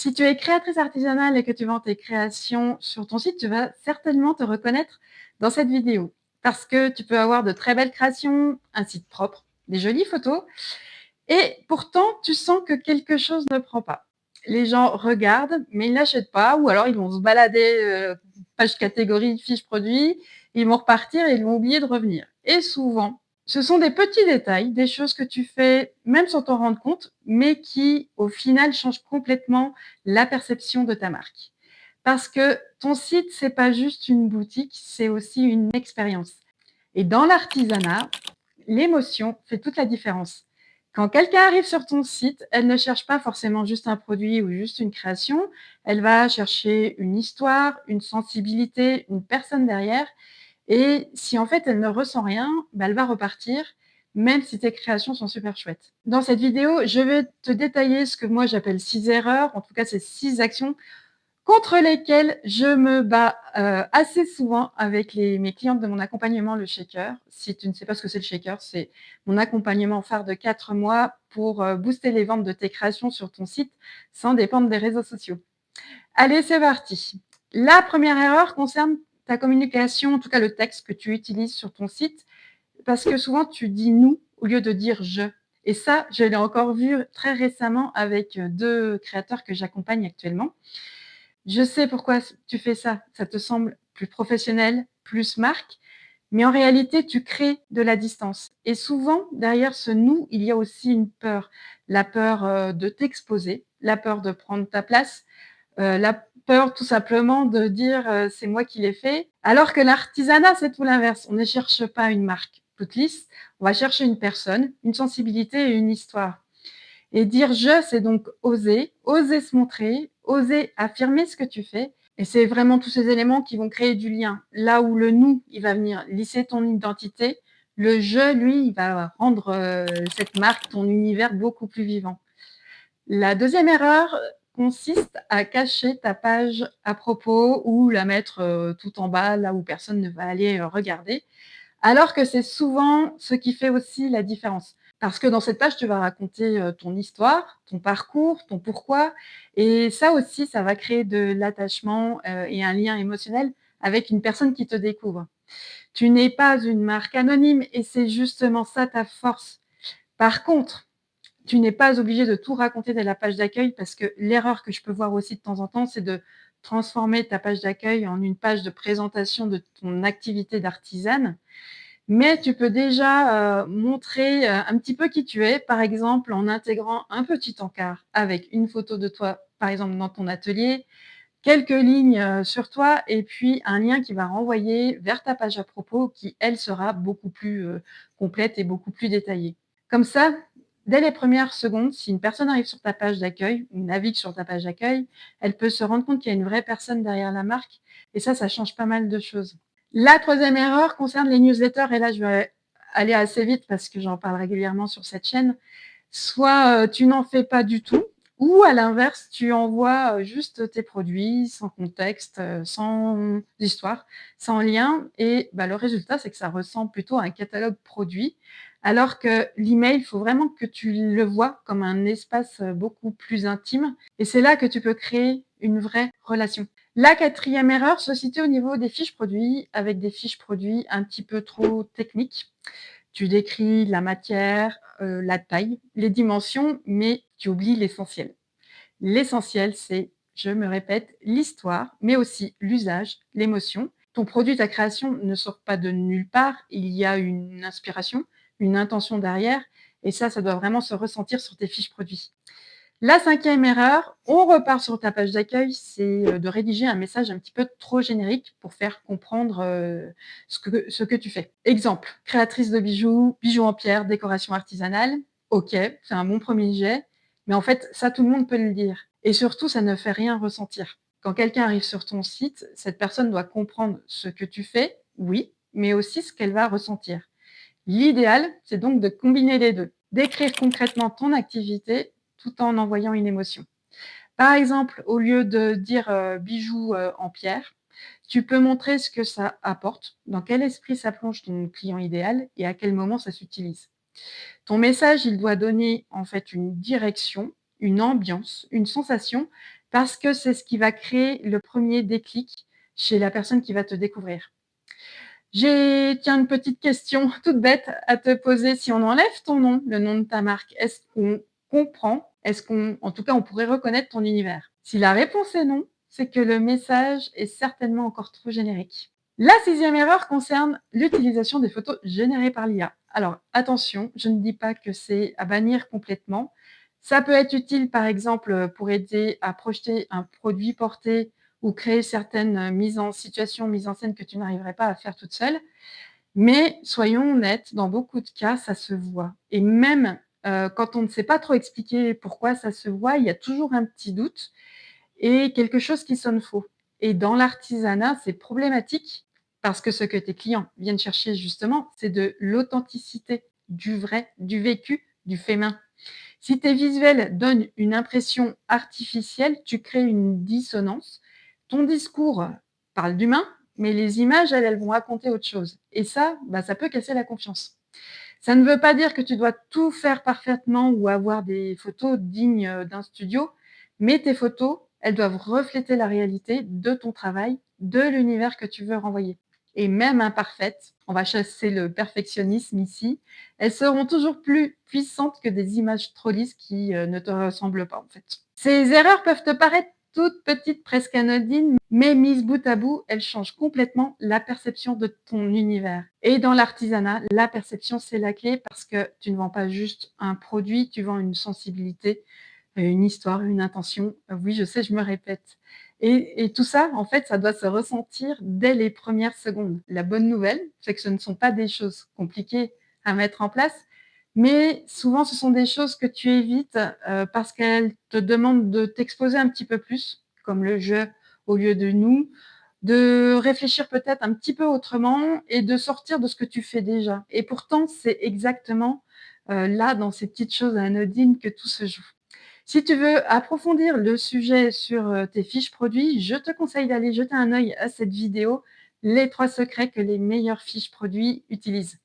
Si tu es créatrice artisanale et que tu vends tes créations sur ton site, tu vas certainement te reconnaître dans cette vidéo. Parce que tu peux avoir de très belles créations, un site propre, des jolies photos, et pourtant tu sens que quelque chose ne prend pas. Les gens regardent, mais ils n'achètent pas, ou alors ils vont se balader, page catégorie, fiche produit, ils vont repartir et ils vont oublier de revenir. Et souvent, ce sont des petits détails, des choses que tu fais même sans t'en rendre compte, mais qui, au final, changent complètement la perception de ta marque. Parce que ton site, c'est pas juste une boutique, c'est aussi une expérience. Et dans l'artisanat, l'émotion fait toute la différence. Quand quelqu'un arrive sur ton site, elle ne cherche pas forcément juste un produit ou juste une création, elle va chercher une histoire, une sensibilité, une personne derrière. Et si en fait elle ne ressent rien, bah, elle va repartir, même si tes créations sont super chouettes. Dans cette vidéo, je vais te détailler ce que moi j'appelle 6 erreurs, en tout cas ces 6 actions contre lesquelles je me bats assez souvent avec mes clientes de mon accompagnement, le Shaker. Si tu ne sais pas ce que c'est le Shaker, c'est mon accompagnement phare de 4 mois pour booster les ventes de tes créations sur ton site sans dépendre des réseaux sociaux. Allez, c'est parti. La première erreur concerne ta communication, en tout cas le texte que tu utilises sur ton site, parce que souvent tu dis nous au lieu de dire je. Et ça, je l'ai encore vu très récemment avec 2 créateurs que j'accompagne actuellement. Je sais pourquoi tu fais ça. Ça te semble plus professionnel, plus marque, mais en réalité, tu crées de la distance. Et souvent, derrière ce nous, il y a aussi une peur. La peur de t'exposer, la peur de prendre ta place, la peur tout simplement de dire c'est moi qui l'ai fait. Alors que l'artisanat, c'est tout l'inverse. On ne cherche pas une marque toute lisse, on va chercher une personne, une sensibilité et une histoire. Et dire je, c'est donc oser, oser se montrer, oser affirmer ce que tu fais. Et c'est vraiment tous ces éléments qui vont créer du lien. Là où le nous, il va venir lisser ton identité, le je, lui, il va rendre cette marque, ton univers beaucoup plus vivant. La deuxième erreur consiste à cacher ta page à propos ou la mettre tout en bas, là où personne ne va aller regarder. Alors que c'est souvent ce qui fait aussi la différence. Parce que dans cette page, tu vas raconter ton histoire, ton parcours, ton pourquoi. Et ça aussi, ça va créer de l'attachement et un lien émotionnel avec une personne qui te découvre. Tu n'es pas une marque anonyme et c'est justement ça ta force. Par contre, tu n'es pas obligé de tout raconter dès la page d'accueil parce que l'erreur que je peux voir aussi de temps en temps, c'est de transformer ta page d'accueil en une page de présentation de ton activité d'artisane. Mais tu peux déjà montrer un petit peu qui tu es, par exemple en intégrant un petit encart avec une photo de toi, par exemple dans ton atelier, quelques lignes sur toi et puis un lien qui va renvoyer vers ta page à propos qui, elle, sera beaucoup plus complète et beaucoup plus détaillée. Comme ça, dès les premières secondes, si une personne arrive sur ta page d'accueil ou navigue sur ta page d'accueil, elle peut se rendre compte qu'il y a une vraie personne derrière la marque et ça change pas mal de choses. La troisième erreur concerne les newsletters et là, je vais aller assez vite parce que j'en parle régulièrement sur cette chaîne. Soit tu n'en fais pas du tout ou à l'inverse, tu envoies juste tes produits sans contexte, sans histoire, sans lien et bah, le résultat, c'est que ça ressemble plutôt à un catalogue produit alors que l'email, il faut vraiment que tu le vois comme un espace beaucoup plus intime et c'est là que tu peux créer une vraie relation. La quatrième erreur se situe au niveau des fiches produits, avec des fiches produits un petit peu trop techniques. Tu décris la matière, la taille, les dimensions, mais tu oublies l'essentiel. L'essentiel, c'est, je me répète, l'histoire, mais aussi l'usage, l'émotion. Ton produit, ta création ne sort pas de nulle part. Il y a une inspiration, une intention derrière, et ça doit vraiment se ressentir sur tes fiches produits. La cinquième erreur, on repart sur ta page d'accueil, c'est de rédiger un message un petit peu trop générique pour faire comprendre ce que tu fais. Exemple, créatrice de bijoux, bijoux en pierre, décoration artisanale. Ok, c'est un bon premier jet, mais en fait, ça, tout le monde peut le dire. Et surtout, ça ne fait rien ressentir. Quand quelqu'un arrive sur ton site, cette personne doit comprendre ce que tu fais, oui, mais aussi ce qu'elle va ressentir. L'idéal, c'est donc de combiner les deux, d'écrire concrètement ton activité tout en envoyant une émotion. Par exemple, au lieu de dire bijoux en pierre, tu peux montrer ce que ça apporte, dans quel esprit ça plonge ton client idéal et à quel moment ça s'utilise. Ton message, il doit donner en fait une direction, une ambiance, une sensation, parce que c'est ce qui va créer le premier déclic chez la personne qui va te découvrir. J'ai, tiens, une petite question toute bête à te poser. Si on enlève ton nom, le nom de ta marque, est-ce qu'on comprend? Est-ce qu'on, en tout cas, on pourrait reconnaître ton univers? Si la réponse est non, c'est que le message est certainement encore trop générique. La sixième erreur concerne l'utilisation des photos générées par l'IA. Alors attention, je ne dis pas que c'est à bannir complètement. Ça peut être utile, par exemple, pour aider à projeter un produit porté ou créer certaines mises en situation, mises en scène que tu n'arriverais pas à faire toute seule. Mais soyons honnêtes, dans beaucoup de cas, ça se voit. Et même quand on ne sait pas trop expliquer pourquoi ça se voit, il y a toujours un petit doute et quelque chose qui sonne faux. Et dans l'artisanat, c'est problématique parce que ce que tes clients viennent chercher justement, c'est de l'authenticité, du vrai, du vécu, du fait main. Si tes visuels donnent une impression artificielle, tu crées une dissonance. Ton discours parle d'humain, mais les images, elles vont raconter autre chose. Et ça, bah, ça peut casser la confiance. Ça ne veut pas dire que tu dois tout faire parfaitement ou avoir des photos dignes d'un studio, mais tes photos, elles doivent refléter la réalité de ton travail, de l'univers que tu veux renvoyer. Et même imparfaites, on va chasser le perfectionnisme ici, elles seront toujours plus puissantes que des images trop lisses qui ne te ressemblent pas en fait. Ces erreurs peuvent te paraître toutes petites, presque anodines, mais mises bout à bout, elles changent complètement la perception de ton univers. Et dans l'artisanat, la perception, c'est la clé parce que tu ne vends pas juste un produit, tu vends une sensibilité, une histoire, une intention. Oui, je sais, je me répète. Et tout ça, en fait, ça doit se ressentir dès les premières secondes. La bonne nouvelle, c'est que ce ne sont pas des choses compliquées à mettre en place, mais souvent, ce sont des choses que tu évites, parce qu'elles te demandent de t'exposer un petit peu plus, comme le jeu au lieu de nous, de réfléchir peut-être un petit peu autrement et de sortir de ce que tu fais déjà. Et pourtant, c'est exactement, là, dans ces petites choses anodines que tout se joue. Si tu veux approfondir le sujet sur, tes fiches produits, je te conseille d'aller jeter un œil à cette vidéo, les 3 secrets que les meilleures fiches produits utilisent.